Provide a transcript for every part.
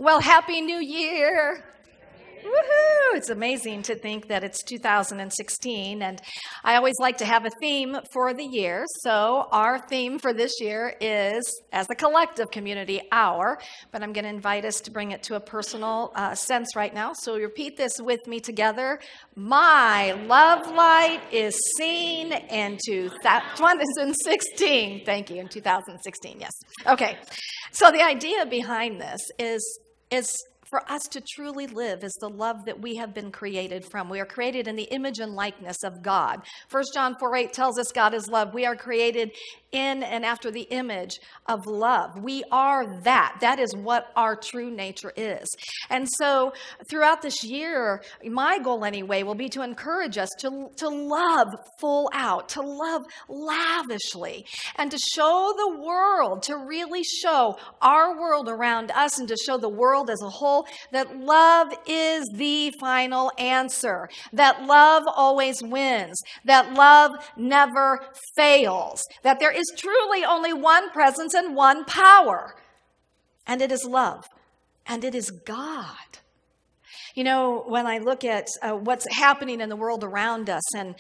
Well, Happy New Year. Woohoo! It's amazing to think that it's 2016, and I always like to have a theme for the year. So our theme for this year is, as a collective community, our, but I'm going to invite us to bring it to a personal sense right now. So repeat this with me together. My love light is seen in 2016. Thank you, in 2016, yes. Okay, so the idea behind this is for us to truly live as the love that we have been created from. We are created in the image and likeness of God. 1 John 4:8 tells us God is love. We are created in and after the image of love. We are that. That is what our true nature is. And so throughout this year, my goal anyway will be to encourage us to love full out, to love lavishly, and to show the world, to really show our world around us and to show the world as a whole that love is the final answer, that love always wins, that love never fails, that there is truly only one presence and one power, and it is love, and it is God. You know, when I look at what's happening in the world around us, and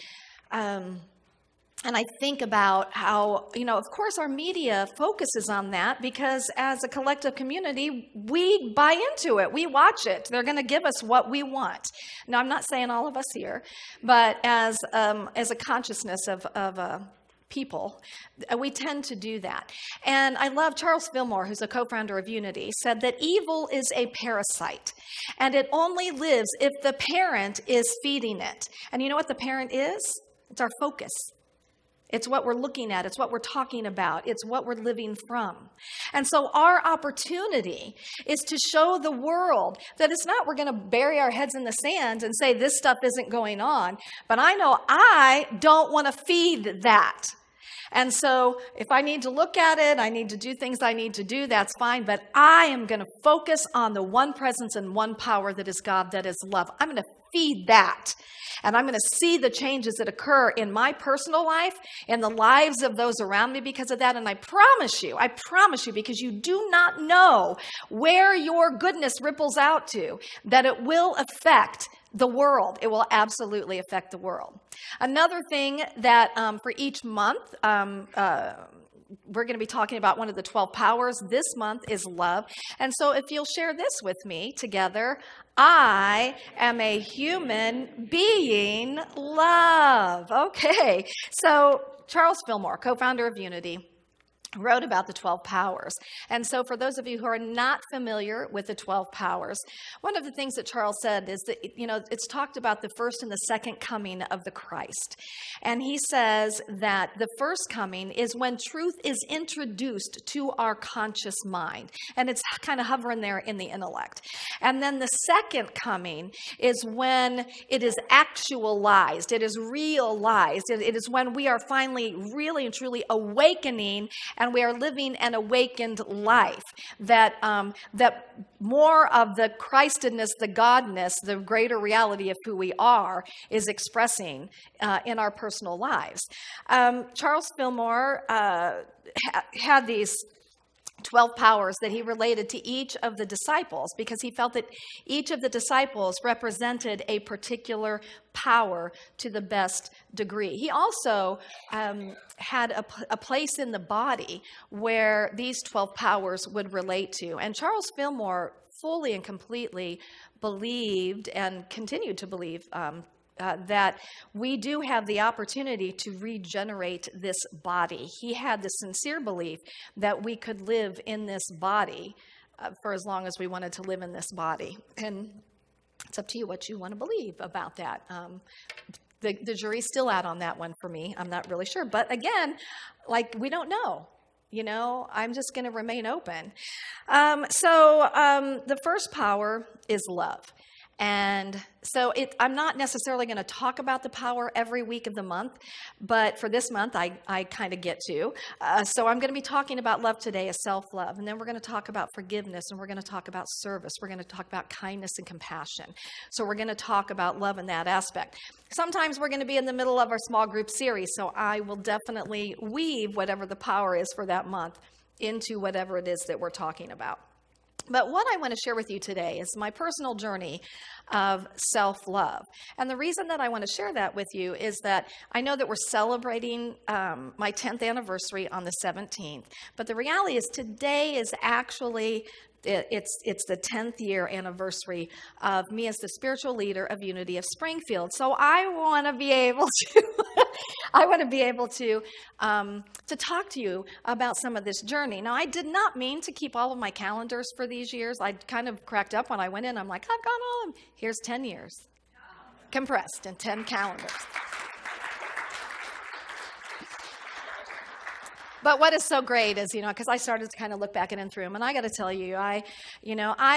I think about how, of course our media focuses on that because as a collective community, we buy into it. We watch it. They're going to give us what we want. Now, I'm not saying all of us here, but as a consciousness of people, we tend to do that. And I love Charles Fillmore, who's a co-founder of Unity, said that evil is a parasite, and it only lives if the parent is feeding it. And you know what the parent is? It's our focus. It's what we're looking at. It's what we're talking about. It's what we're living from. And so our opportunity is to show the world that it's not we're going to bury our heads in the sand and say this stuff isn't going on, but I know I don't want to feed that. And so if I need to look at it, I need to do things I need to do, that's fine. But I am going to focus on the one presence and one power that is God, that is love. I'm going to feed that. And I'm going to see the changes that occur in my personal life and the lives of those around me because of that. And I promise you, because you do not know where your goodness ripples out to, that it will affect the world. It will absolutely affect the world. Another thing that for each month, we're going to be talking about one of the 12 powers. This month is love. And so if you'll share this with me together, I am a human being love. Okay. So Charles Fillmore, co-founder of Unity, wrote about the 12 powers. And so for those of you who are not familiar with the 12 powers, one of the things that Charles said is that, it's talked about the first and the second coming of the Christ. And he says that the first coming is when truth is introduced to our conscious mind. And it's kind of hovering there in the intellect. And then the second coming is when it is actualized, it is realized. It is when we are finally really and truly awakening and we are living an awakened life, that more of the Christedness, the Godness, the greater reality of who we are is expressing in our personal lives. Charles Fillmore had these 12 powers that he related to each of the disciples because he felt that each of the disciples represented a particular power to the best degree. He also had a place in the body where these 12 powers would relate to. And Charles Fillmore fully and completely believed and continued to believe that we do have the opportunity to regenerate this body. He had the sincere belief that we could live in this body for as long as we wanted to live in this body. And it's up to you what you want to believe about that. The jury's still out on that one for me. I'm not really sure. But again, we don't know. I'm just going to remain open. So the first power is love. And so I'm not necessarily going to talk about the power every week of the month, but for this month, I kind of get to. So I'm going to be talking about love today as self-love, and then we're going to talk about forgiveness, and we're going to talk about service. We're going to talk about kindness and compassion. So we're going to talk about love in that aspect. Sometimes we're going to be in the middle of our small group series, so I will definitely weave whatever the power is for that month into whatever it is that we're talking about. But what I want to share with you today is my personal journey of self-love. And the reason that I want to share that with you is that I know that we're celebrating my 10th anniversary on the 17th. But the reality is today is actually it's the 10th year anniversary of me as the spiritual leader of Unity of Springfield. So I want to be able to to talk to you about some of this journey. Now, I did not mean to keep all of my calendars for these years. I kind of cracked up when I went in. I'm like, I've got all of them. Here's 10 years compressed in 10 calendars. But what is so great is, because I started to kind of look back and through them, and I got to tell you, I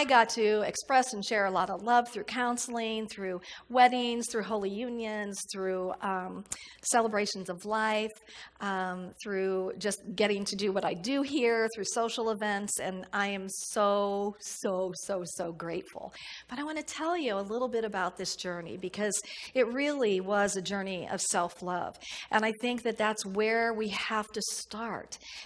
got to express and share a lot of love through counseling, through weddings, through holy unions, through celebrations of life, through just getting to do what I do here, through social events, and I am so, so, so, so grateful. But I want to tell you a little bit about this journey because it really was a journey of self-love, and I think that that's where we have to start.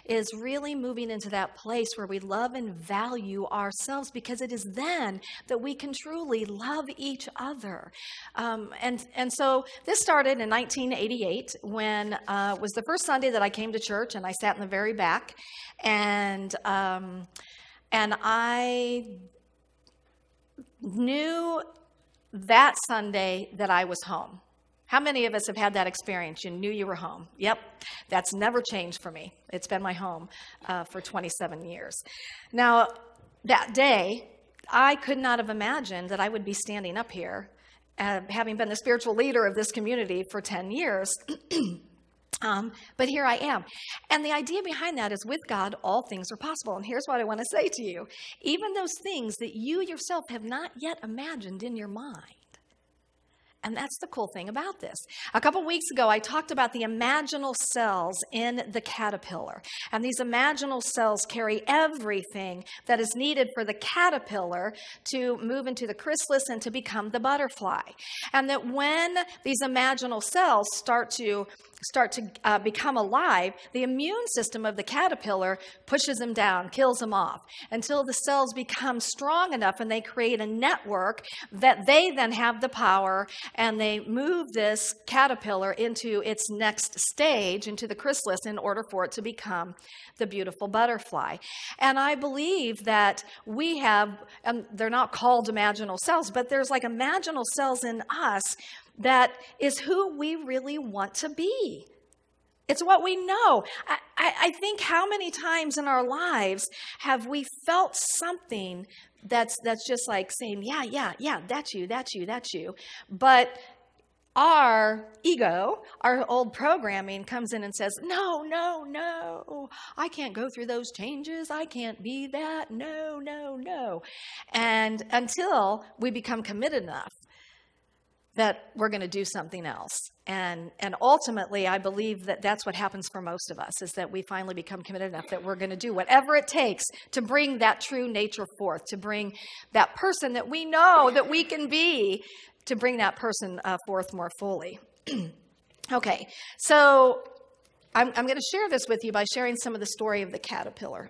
Is really moving into that place where we love and value ourselves, because it is then that we can truly love each other. And so this started in 1988 when was the first Sunday that I came to church, and I sat in the very back, and I knew that Sunday that I was home. How many of us have had that experience? You knew you were home. Yep, that's never changed for me. It's been my home for 27 years. Now, that day, I could not have imagined that I would be standing up here, having been the spiritual leader of this community for 10 years. But here I am. And the idea behind that is with God, all things are possible. And here's what I want to say to you. Even those things that you yourself have not yet imagined in your mind. And that's the cool thing about this. A couple weeks ago, I talked about the imaginal cells in the caterpillar. And these imaginal cells carry everything that is needed for the caterpillar to move into the chrysalis and to become the butterfly. And that when these imaginal cells start to become alive, the immune system of the caterpillar pushes them down, kills them off, until the cells become strong enough and they create a network that they then have the power, and they move this caterpillar into its next stage, into the chrysalis, in order for it to become the beautiful butterfly. And I believe that we have, and they're not called imaginal cells, but there's like imaginal cells in us that is who we really want to be. It's what we know. I think how many times in our lives have we felt something that's just like saying, yeah, that's you. But our ego, our old programming comes in and says, no, I can't go through those changes. I can't be that. No. And until we become committed enough that we're going to do something else. And ultimately, I believe that that's what happens for most of us, is that we finally become committed enough that we're going to do whatever it takes to bring that true nature forth, to bring that person that we know that we can be, to bring that person forth more fully. Okay, so I'm going to share this with you by sharing some of the story of the caterpillar.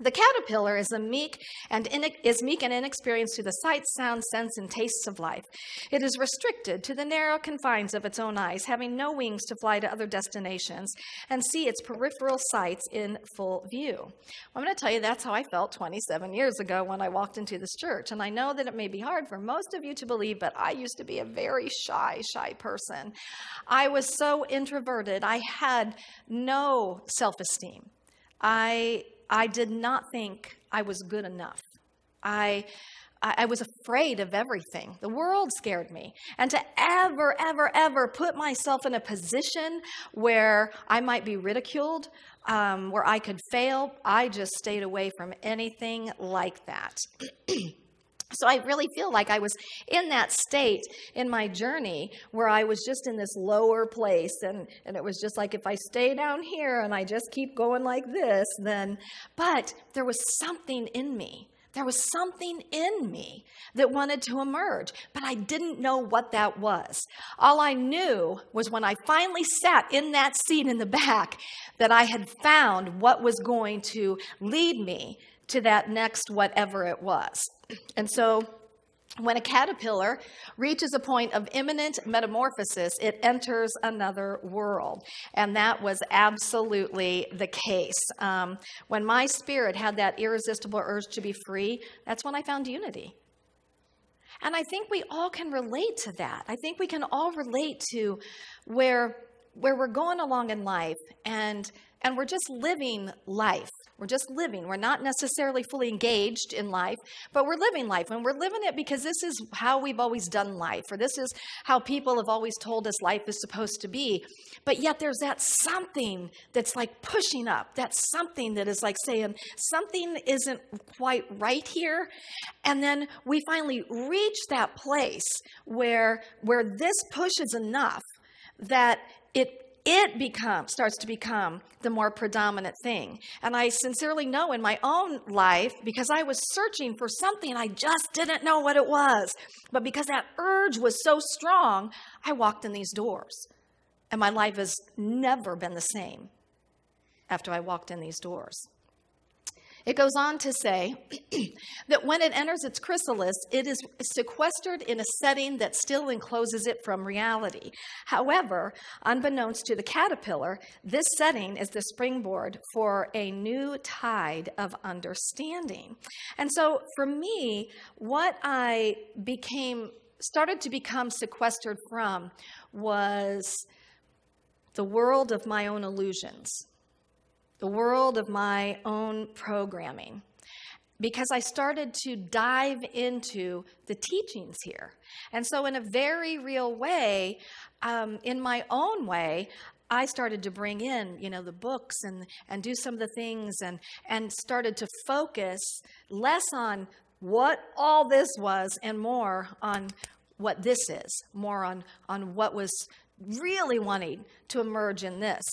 The caterpillar is meek and inexperienced to the sights, sounds, scents, and tastes of life. It is restricted to the narrow confines of its own eyes, having no wings to fly to other destinations and see its peripheral sights in full view. I'm going to tell you that's how I felt 27 years ago when I walked into this church. And I know that it may be hard for most of you to believe, but I used to be a very shy person. I was so introverted. I had no self-esteem. I did not think I was good enough. I was afraid of everything. The world scared me. And to ever put myself in a position where I might be ridiculed, where I could fail, I just stayed away from anything like that. So I really feel like I was in that state in my journey where I was just in this lower place, and it was just like, if I stay down here and I just keep going like this, then, but there was something in me. There was something in me that wanted to emerge, but I didn't know what that was. All I knew was when I finally sat in that seat in the back that I had found what was going to lead me to that next whatever it was. And so when a caterpillar reaches a point of imminent metamorphosis, it enters another world. And that was absolutely the case. When my spirit had that irresistible urge to be free, that's when I found unity. And I think we all can relate to that. I think we can all relate to where we're going along in life and we're just living life. We're just living. We're not necessarily fully engaged in life, but we're living life. And we're living it because this is how we've always done life, or this is how people have always told us life is supposed to be. But yet there's that something that's like pushing up, that something that is like saying something isn't quite right here. And then we finally reach that place where this push is enough that it starts to become the more predominant thing. And I sincerely know in my own life, because I was searching for something, I just didn't know what it was. But because that urge was so strong, I walked in these doors. And my life has never been the same after I walked in these doors. It goes on to say that when it enters its chrysalis, it is sequestered in a setting that still encloses it from reality. However, unbeknownst to the caterpillar, this setting is the springboard for a new tide of understanding. And so for me, what I started to become sequestered from was the world of my own illusions. The world of my own programming, because I started to dive into the teachings here. And so in a very real way, in my own way, I started to bring in, the books and do some of the things and started to focus less on what all this was and more on what this is, more on what was really wanting to emerge in this.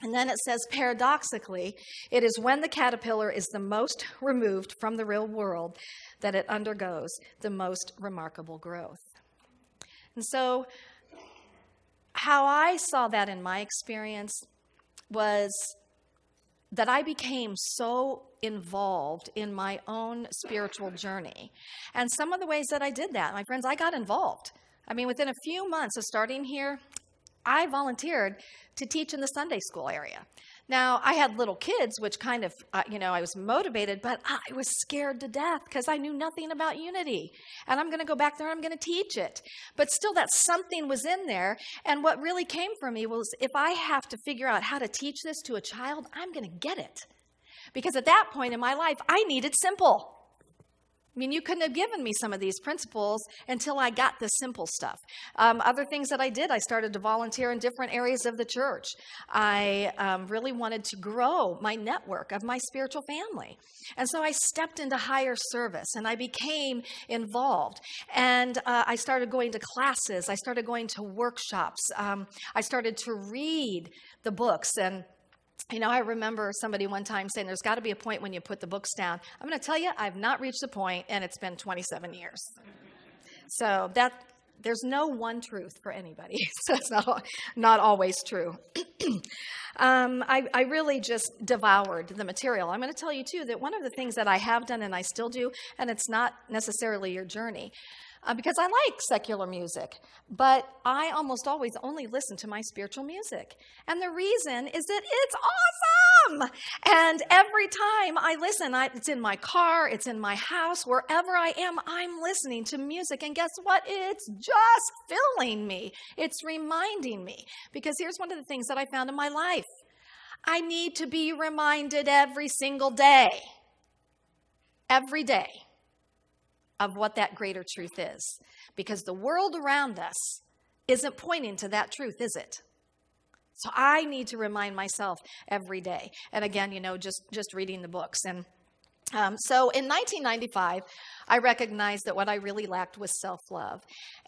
And then it says, paradoxically, it is when the caterpillar is the most removed from the real world that it undergoes the most remarkable growth. And so how I saw that in my experience was that I became so involved in my own spiritual journey. And some of the ways that I did that, my friends, I got involved. Within a few months of starting here, I volunteered to teach in the Sunday school area. Now, I had little kids, which kind of, I was motivated, but I was scared to death because I knew nothing about unity. And I'm going to go back there and I'm going to teach it. But still, that something was in there. And what really came from me was, if I have to figure out how to teach this to a child, I'm going to get it. Because at that point in my life, I needed simple. You couldn't have given me some of these principles until I got the simple stuff. Other things that I did, I started to volunteer in different areas of the church. I really wanted to grow my network of my spiritual family. And so I stepped into higher service and I became involved. And I started going to classes. I started going to workshops. I started to read the books. And I remember somebody one time saying, there's got to be a point when you put the books down. I'm going to tell you, I've not reached the point, and it's been 27 years. So there's no one truth for anybody. So it's not always true. I really just devoured the material. I'm going to tell you, too, that one of the things that I have done and I still do, and it's not necessarily your journey, because I like secular music, but I almost always only listen to my spiritual music. And the reason is that it's awesome. And every time I listen, it's in my car, it's in my house, wherever I am, I'm listening to music. And guess what? It's just filling me. It's reminding me. Because here's one of the things that I found in my life. I need to be reminded every single day. Every day. Of what that greater truth is. Because the world around us isn't pointing to that truth, is it? So I need to remind myself every day. And again, just reading the books. And so in 1995, I recognized that what I really lacked was self-love.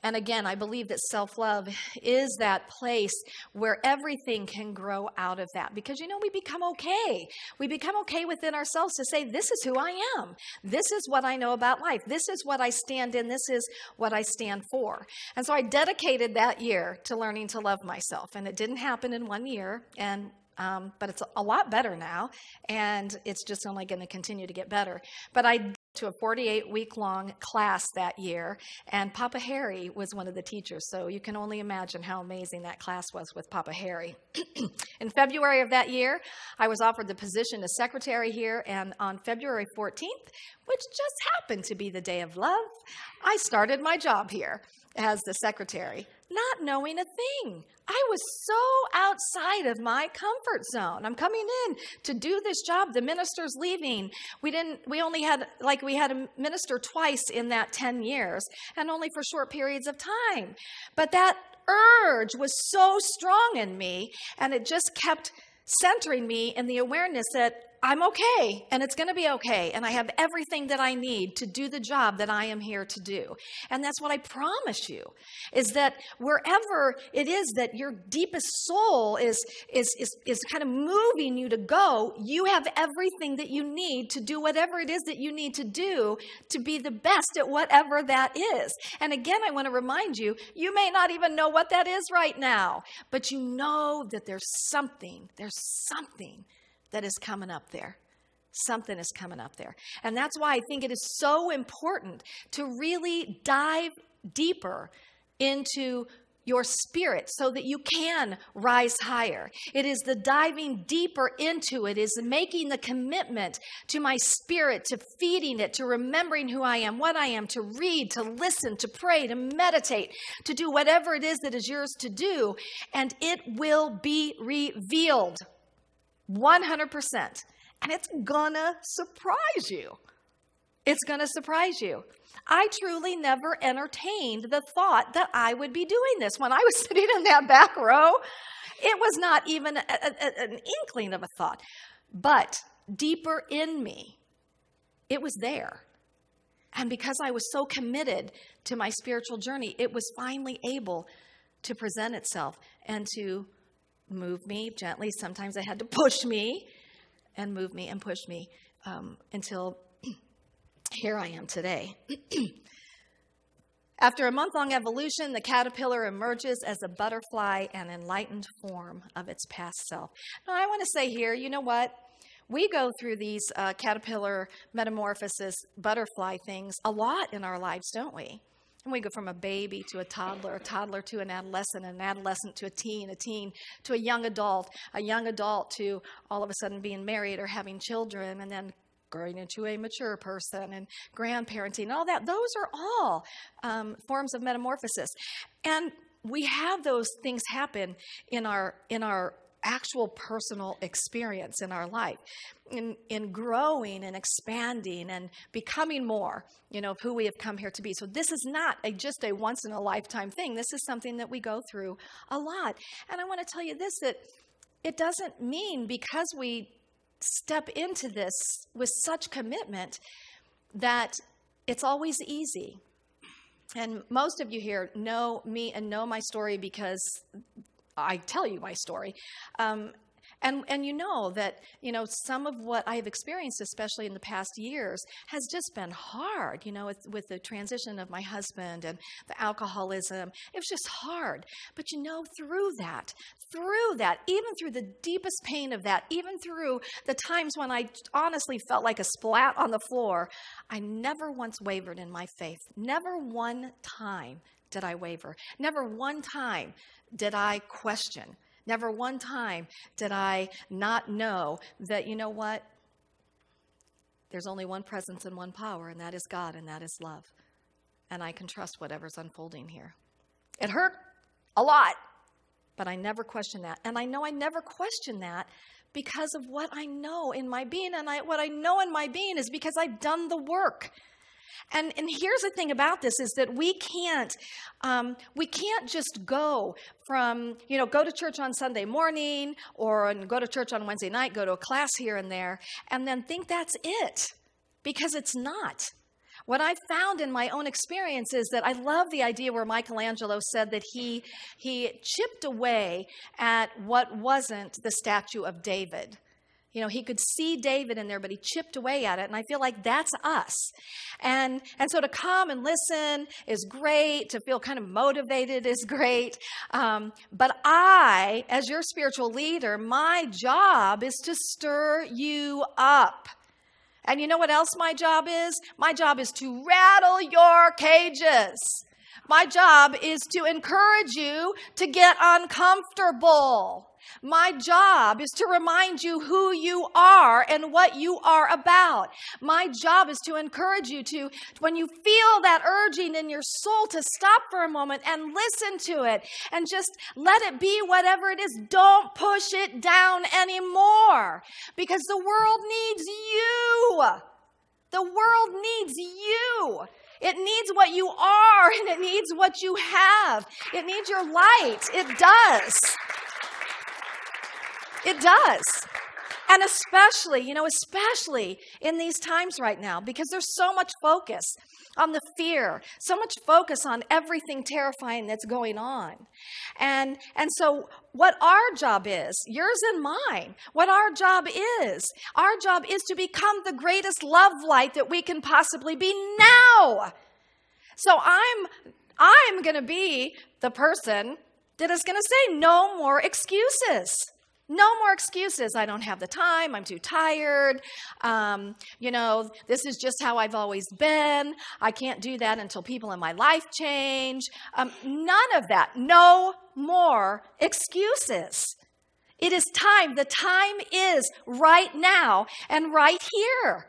And again, I believe that self-love is that place where everything can grow out of that. Because, we become okay. We become okay within ourselves to say, this is who I am. This is what I know about life. This is what I stand in. This is what I stand for. And so I dedicated that year to learning to love myself. And it didn't happen in 1 year. And but it's a lot better now, and it's just only going to continue to get better. But I to a 48-week-long class that year, and Papa Harry was one of the teachers, so you can only imagine how amazing that class was with Papa Harry. In February of that year, I was offered the position as secretary here, and on February 14th, which just happened to be the day of love, I started my job here as the secretary, not knowing a thing. I was so outside of my comfort zone. I'm coming in to do this job. The minister's leaving. We had a minister twice in that 10 years, and only for short periods of time. But that urge was so strong in me, and it just kept centering me in the awareness that I'm okay, and it's going to be okay, and I have everything that I need to do the job that I am here to do. And that's what I promise you, is that wherever it is that your deepest soul is kind of moving you to go, you have everything that you need to do whatever it is that you need to do to be the best at whatever that is. And again, I want to remind you, you may not even know what that is right now, but you know that there's something that is coming up there. Something is coming up there. And that's why I think it is so important to really dive deeper into your spirit so that you can rise higher. It is the diving deeper into it, is making the commitment to my spirit, to feeding it, to remembering who I am, what I am, to read, to listen, to pray, to meditate, to do whatever it is that is yours to do, and it will be revealed. 100%. And it's gonna surprise you. It's gonna surprise you. I truly never entertained the thought that I would be doing this. When I was sitting in that back row, it was not even an inkling of a thought. But deeper in me, it was there. And because I was so committed to my spiritual journey, it was finally able to present itself and to move me gently. Sometimes I had to push me and move me and push me until here I am today. After a month-long evolution, the caterpillar emerges as a butterfly, an enlightened form of its past self. Now, I want to say here, you know what? We go through these caterpillar metamorphosis, butterfly things a lot in our lives, don't we? And we go from a baby to a toddler to an adolescent to a teen to a young adult to all of a sudden being married or having children, and then growing into a mature person and grandparenting and all that. Those are all forms of metamorphosis. And we have those things happen in our actual personal experience in our life, in growing and expanding and becoming more, of who we have come here to be. So this is not just a once-in-a-lifetime thing. This is something that we go through a lot. And I want to tell you this, that it doesn't mean because we step into this with such commitment that it's always easy. And most of you here know me and know my story because I tell you my story. And you know that, some of what I have experienced, especially in the past years, has just been hard, with the transition of my husband and the alcoholism. It was just hard. But through that, even through the deepest pain of that, even through the times when I honestly felt like a splat on the floor, I never once wavered in my faith. Never one time did I waver. Never one time did I question. Never one time did I not know that, there's only one presence and one power, and that is God, and that is love. And I can trust whatever's unfolding here. It hurt a lot, but I never questioned that. And I know I never questioned that because of what I know in my being. And what I know in my being is because I've done the work. And here's the thing about this is that we can't just go from, go to church on Sunday morning or go to church on Wednesday night, go to a class here and there, and then think that's it, because it's not. What I found in my own experience is that I love the idea where Michelangelo said that he chipped away at what wasn't the statue of David. You know, he could see David in there, but he chipped away at it. And I feel like that's us. And so to come and listen is great. To feel kind of motivated is great. But I, as your spiritual leader, my job is to stir you up. And you know what else my job is? My job is to rattle your cages. My job is to encourage you to get uncomfortable. My job is to remind you who you are and what you are about. My job is to encourage you to, when you feel that urging in your soul, to stop for a moment and listen to it and just let it be whatever it is. Don't push it down anymore, because the world needs you. The world needs you. It needs what you are, and it needs what you have. It needs your light. It does. It does. And especially in these times right now, because there's so much focus on the fear, so much focus on everything terrifying that's going on. And so what our job is, yours and mine, what our job is to become the greatest love light that we can possibly be now. So I'm going to be the person that is going to say no more excuses. No more excuses. I don't have the time. I'm too tired. This is just how I've always been. I can't do that until people in my life change. None of that. No more excuses. It is time. The time is right now and right here.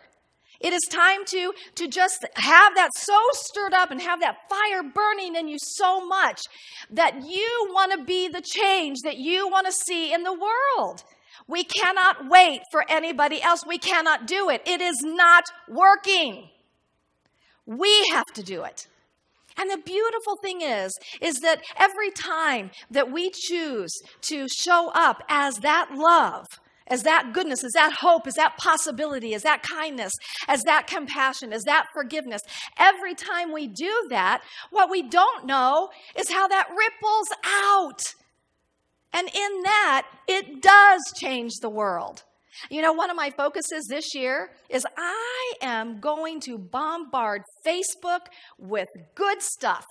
It is time to just have that so stirred up and have that fire burning in you so much that you want to be the change that you want to see in the world. We cannot wait for anybody else. We cannot do it. It is not working. We have to do it. And the beautiful thing is that every time that we choose to show up as that love, as that goodness, as that hope, as that possibility, as that kindness, as that compassion, as that forgiveness. Every time we do that, what we don't know is how that ripples out. And in that, it does change the world. You know, one of my focuses this year is I am going to bombard Facebook with good stuff.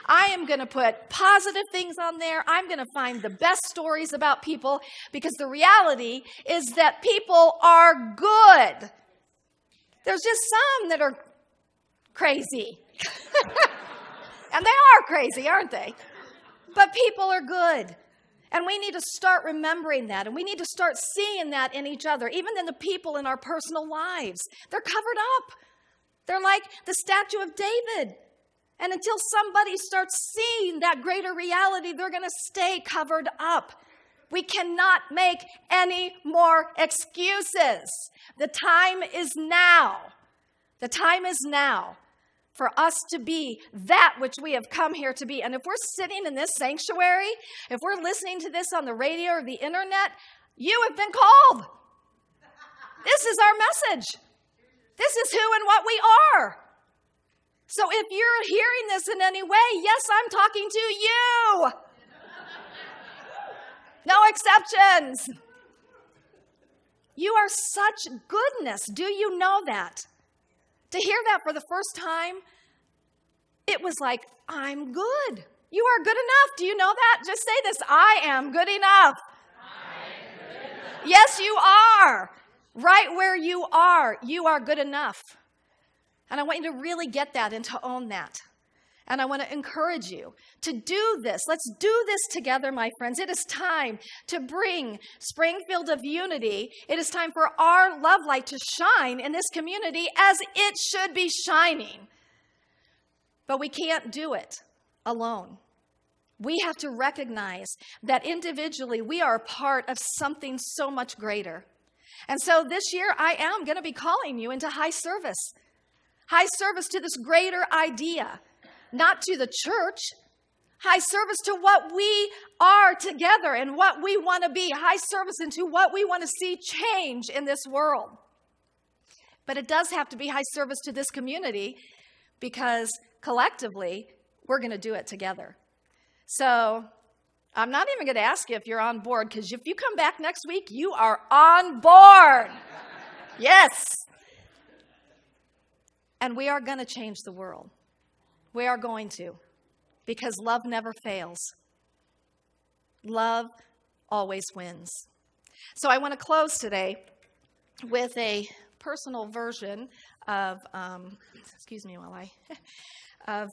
I am going to put positive things on there. I'm going to find the best stories about people, because the reality is that people are good. There's just some that are crazy. And they are crazy, aren't they? But people are good. And we need to start remembering that. And we need to start seeing that in each other, even in the people in our personal lives. They're covered up. They're like the statue of David. And until somebody starts seeing that greater reality, they're going to stay covered up. We cannot make any more excuses. The time is now. The time is now for us to be that which we have come here to be. And if we're sitting in this sanctuary, if we're listening to this on the radio or the internet, you have been called. This is our message. This is who and what we are. So if you're hearing this in any way, yes, I'm talking to you. No exceptions. You are such goodness. Do you know that? To hear that for the first time, it was like, I'm good. You are good enough. Do you know that? Just say this, I am good enough. Yes, you are. Right where you are good enough. And I want you to really get that and to own that. And I want to encourage you to do this. Let's do this together, my friends. It is time to bring Springfield of Unity. It is time for our love light to shine in this community as it should be shining. But we can't do it alone. We have to recognize that individually we are a part of something so much greater. And so this year I am going to be calling you into high service. High service to this greater idea, not to the church. High service to what we are together and what we want to be. High service into what we want to see change in this world. But it does have to be high service to this community, because collectively we're going to do it together. So I'm not even going to ask you if you're on board, because if you come back next week, you are on board. Yes. And we are going to change the world. We are going to, because love never fails. Love always wins. So I want to close today with a personal version of, excuse me while of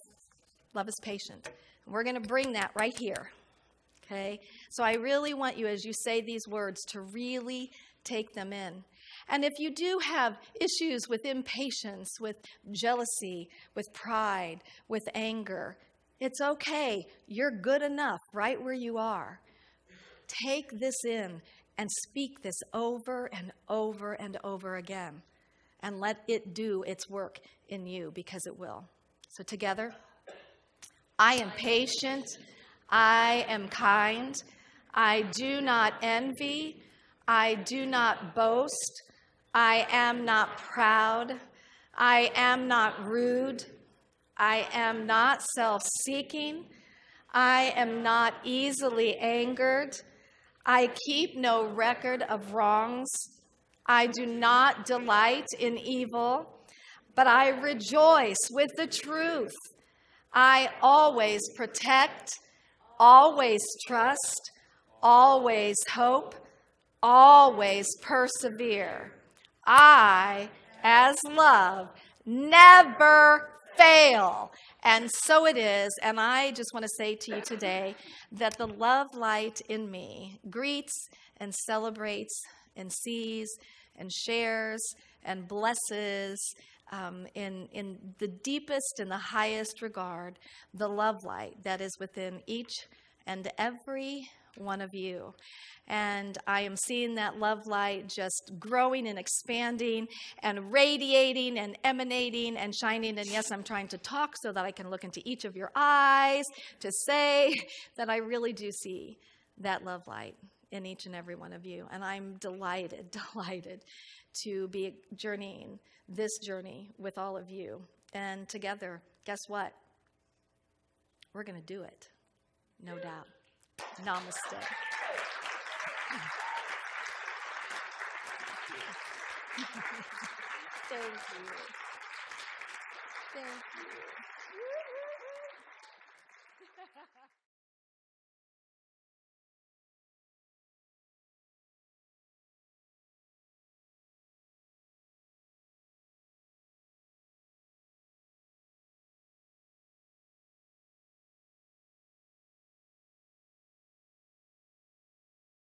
love is patient. We're going to bring that right here. Okay? So I really want you, as you say these words, to really take them in. And if you do have issues with impatience, with jealousy, with pride, with anger, it's okay. You're good enough right where you are. Take this in and speak this over and over and over again. And let it do its work in you, because it will. So together, I am patient. I am kind. I do not envy. I do not boast. I am not proud. I am not rude. I am not self-seeking. I am not easily angered. I keep no record of wrongs. I do not delight in evil, but I rejoice with the truth. I always protect, always trust, always hope, always persevere. I, as love, never fail. And so it is. And I just want to say to you today that the love light in me greets and celebrates and sees and shares and blesses in the deepest and the highest regard the love light that is within each and every one of you. And I am seeing that love light just growing and expanding and radiating and emanating and shining. And yes, I'm trying to talk so that I can look into each of your eyes to say that I really do see that love light in each and every one of you. And I'm delighted to be journeying this journey with all of you. And together, guess what? We're going to do it. No doubt. Namaste. Thank you. Thank you.